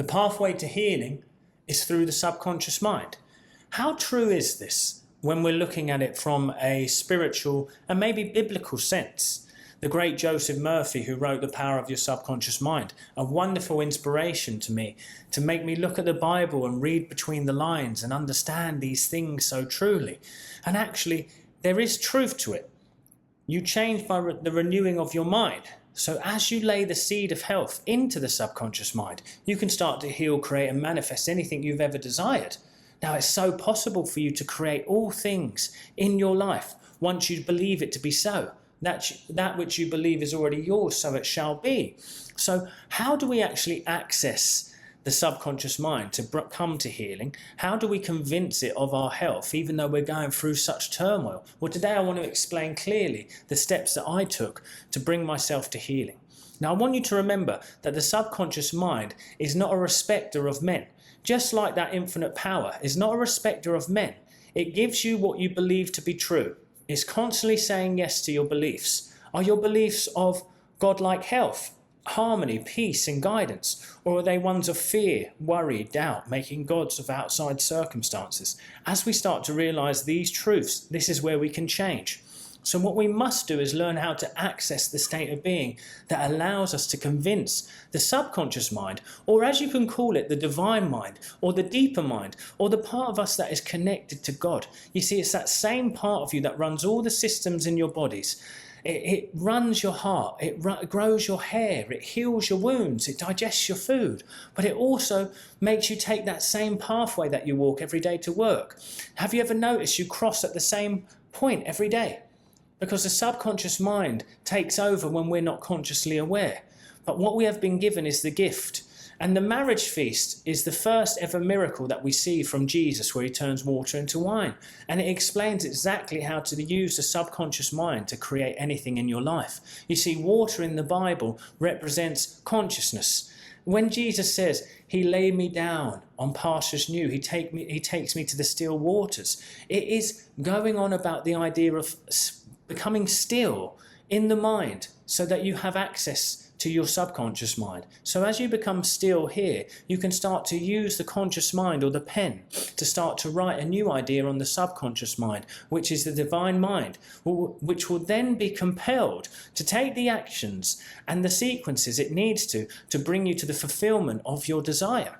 The pathway to healing is through the subconscious mind. How true is this when we're looking at it from a spiritual and maybe biblical sense? The great Joseph Murphy, who wrote The Power of Your Subconscious Mind, a wonderful inspiration to me, to make me look at the Bible and read between the lines and understand these things so truly. And actually, there is truth to it. You change by the renewing of your mind. So as you lay the seed of health into the subconscious mind, you can start to heal, create and manifest anything you've ever desired. Now, it's so possible for you to create all things in your life once you believe it to be so. That which you believe is already yours, so it shall be. So how do we actually access the subconscious mind to come to healing? How do we convince it of our health, even though we're going through such turmoil? Well, today I want to explain clearly the steps that I took to bring myself to healing. Now, I want you to remember that the subconscious mind is not a respecter of men. Just like that infinite power is not a respecter of men. It gives you what you believe to be true. It's constantly saying yes to your beliefs. Are your beliefs of godlike health, harmony, peace and guidance? Or are they ones of fear, worry, doubt, making gods of outside circumstances? As we start to realize these truths, this is where we can change. So what we must do is learn how to access the state of being that allows us to convince the subconscious mind, or as you can call it, the divine mind, or the deeper mind, or the part of us that is connected to God. You see, it's that same part of you that runs all the systems in your bodies. It runs your heart, it grows your hair, it heals your wounds, it digests your food, but it also makes you take that same pathway that you walk every day to work. Have you ever noticed you cross at the same point every day? Because the subconscious mind takes over when we're not consciously aware. But what we have been given is the gift. And the marriage feast is the first ever miracle that we see from Jesus, where he turns water into wine. And it explains exactly how to use the subconscious mind to create anything in your life. You see, water in the Bible represents consciousness. When Jesus says, he laid me down on pastures new, he takes me to the still waters, it is going on about the idea of becoming still in the mind so that you have access to your subconscious mind. So as you become still here, you can start to use the conscious mind or the pen to start to write a new idea on the subconscious mind, which is the divine mind, which will then be compelled to take the actions and the sequences it needs to bring you to the fulfillment of your desire.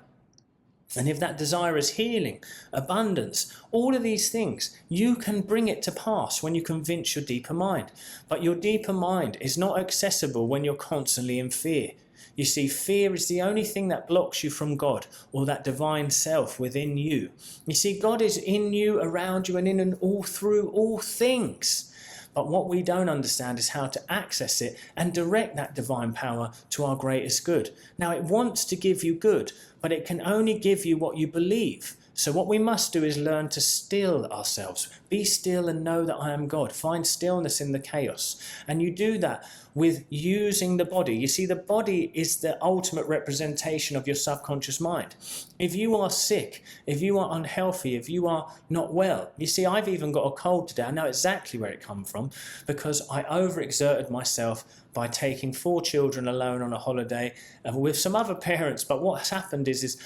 And if that desire is healing, abundance, all of these things, you can bring it to pass when you convince your deeper mind. But your deeper mind is not accessible when you're constantly in fear. You see, fear is the only thing that blocks you from God or that divine self within you. You see, God is in you, around you, and in and all through all things. But what we don't understand is how to access it and direct that divine power to our greatest good. Now, it wants to give you good, but it can only give you what you believe. So what we must do is learn to still ourselves. Be still and know that I am God. Find stillness in the chaos. And you do that with using the body. You see, the body is the ultimate representation of your subconscious mind. If you are sick, if you are unhealthy, if you are not well, you see, I've even got a cold today. I know exactly where it comes from because I overexerted myself by taking 4 children alone on a holiday with some other parents. But what's happened is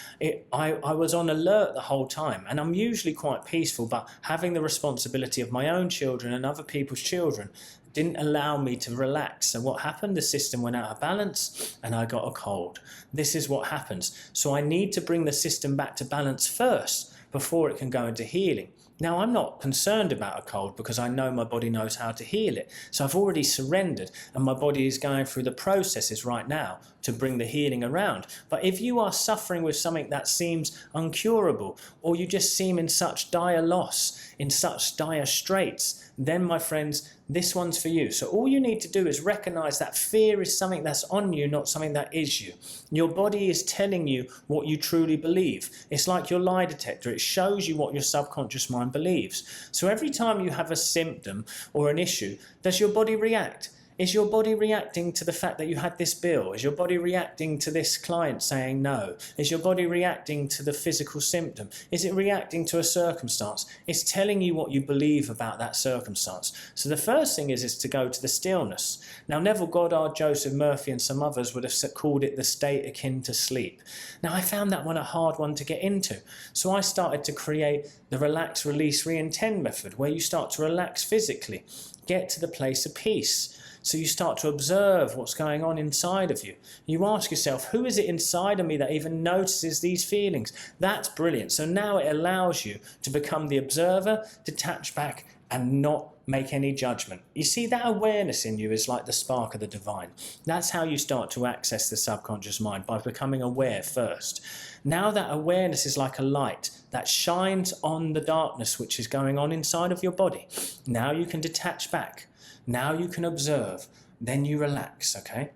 I was on alert the whole time, and I'm usually quite peaceful, but having the responsibility of my own children and other people's children didn't allow me to relax. So what happened? The system went out of balance and I got a cold. This is what happens. So I need to bring the system back to balance first before it can go into healing. Now, I'm not concerned about a cold because I know my body knows how to heal it. So I've already surrendered and my body is going through the processes right now to bring the healing around. But if you are suffering with something that seems uncurable, or you just seem in such dire loss, in such dire straits, then, my friends, this one's for you. So all you need to do is recognize that fear is something that's on you, not something that is you. Your body is telling you what you truly believe. It's like your lie detector. It shows you what your subconscious mind believes. So every time you have a symptom or an issue, does your body react? Is your body reacting to the fact that you had this bill? Is your body reacting to this client saying no? Is your body reacting to the physical symptom? Is it reacting to a circumstance? It's telling you what you believe about that circumstance. So the first thing is to go to the stillness. Now, Neville Goddard, Joseph Murphy and some others would have called it the state akin to sleep. Now, I found that one a hard one to get into. So I started to create the relax, release, re-intend method, where you start to relax physically, get to the place of peace. So you start to observe what's going on inside of you. You ask yourself, who is it inside of me that even notices these feelings? That's brilliant. So now it allows you to become the observer, detach back and not make any judgment. You see, that awareness in you is like the spark of the divine. That's how you start to access the subconscious mind, by becoming aware first. Now that awareness is like a light that shines on the darkness which is going on inside of your body. Now you can detach back. Now you can observe, then you relax, okay?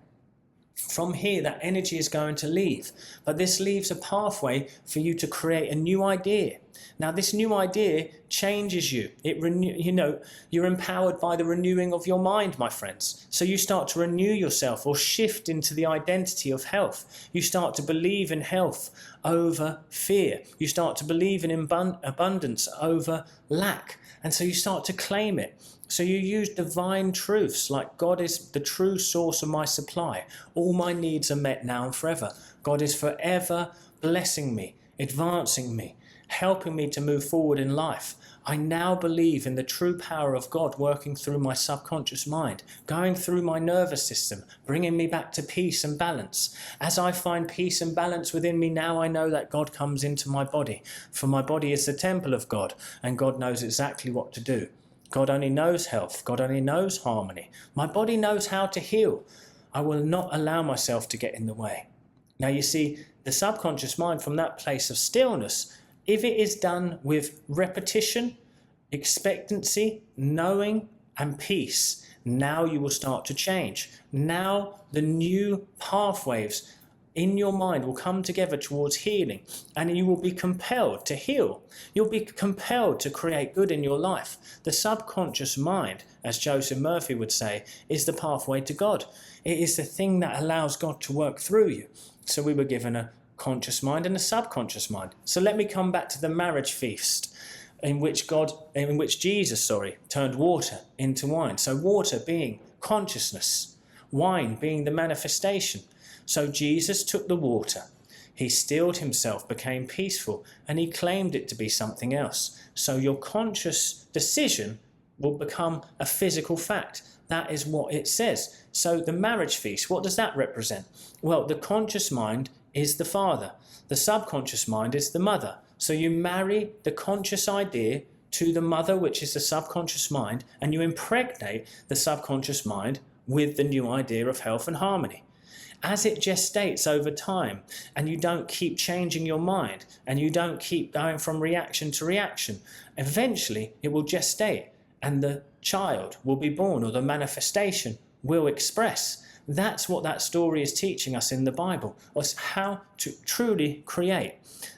From here, that energy is going to leave, but this leaves a pathway for you to create a new idea. Now, this new idea changes you. You're empowered by the renewing of your mind, my friends. So you start to renew yourself or shift into the identity of health. You start to believe in health over fear. You start to believe in abundance over lack. And so you start to claim it. So you use divine truths like God is the true source of my supply. All my needs are met now and forever. God is forever blessing me, advancing me, helping me to move forward in life. I now believe in the true power of God working through my subconscious mind, going through my nervous system, bringing me back to peace and balance. As I find peace and balance within me, now I know that God comes into my body. For my body is the temple of God, and God knows exactly what to do. God only knows health. God only knows harmony. My body knows how to heal. I will not allow myself to get in the way. Now you see, the subconscious mind, from that place of stillness, if it is done with repetition, expectancy, knowing and peace, now you will start to change. Now the new pathways in your mind will come together towards healing, and you will be compelled to heal. You'll be compelled to create good in your life. The subconscious mind, as Joseph Murphy would say, is the pathway to God. It is the thing that allows God to work through you. So we were given a conscious mind and a subconscious mind. So let me come back to the marriage feast in which Jesus turned water into wine. So water being consciousness, wine being the manifestation. So Jesus took the water, he stilled himself, became peaceful, and he claimed it to be something else. So your conscious decision will become a physical fact. That is what it says. So the marriage feast, what does that represent? Well, the conscious mind is the father. The subconscious mind is the mother. So you marry the conscious idea to the mother, which is the subconscious mind, and you impregnate the subconscious mind with the new idea of health and harmony. As it gestates over time, and you don't keep changing your mind, and you don't keep going from reaction to reaction, eventually it will gestate, and the child will be born, or the manifestation will express. That's what that story is teaching us in the Bible, was how to truly create.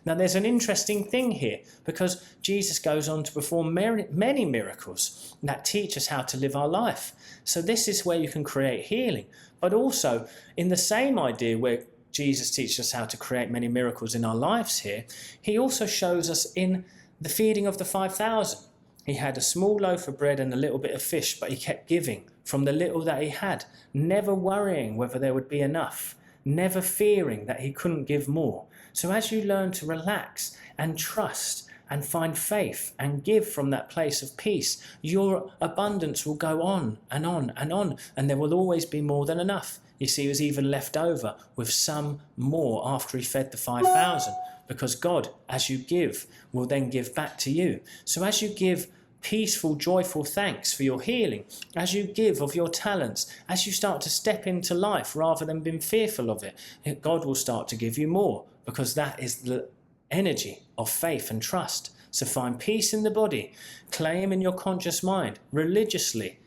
Now there's an interesting thing here, because Jesus goes on to perform many miracles that teach us how to live our life. So this is where you can create healing. But also, in the same idea where Jesus teaches us how to create many miracles in our lives here, he also shows us in the feeding of the 5,000. He had a small loaf of bread and a little bit of fish, but he kept giving from the little that he had, never worrying whether there would be enough, never fearing that he couldn't give more. So as you learn to relax and trust and find faith and give from that place of peace, your abundance will go on and on and on, and there will always be more than enough. You see, he was even left over with some more after he fed the 5,000, because God, as you give, will then give back to you. So as you give peaceful, joyful thanks for your healing, as you give of your talents, as you start to step into life rather than being fearful of it, God will start to give you more, because that is the energy of faith and trust. So find peace in the body, claim in your conscious mind, religiously,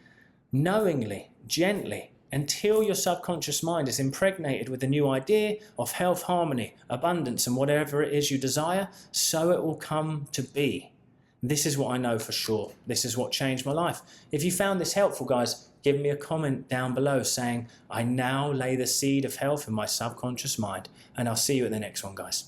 knowingly, gently, until your subconscious mind is impregnated with a new idea of health, harmony, abundance, and whatever it is you desire, so it will come to be. This is what I know for sure. This is what changed my life. If you found this helpful, guys, give me a comment down below saying, I now lay the seed of health in my subconscious mind. And I'll see you at the next one, guys.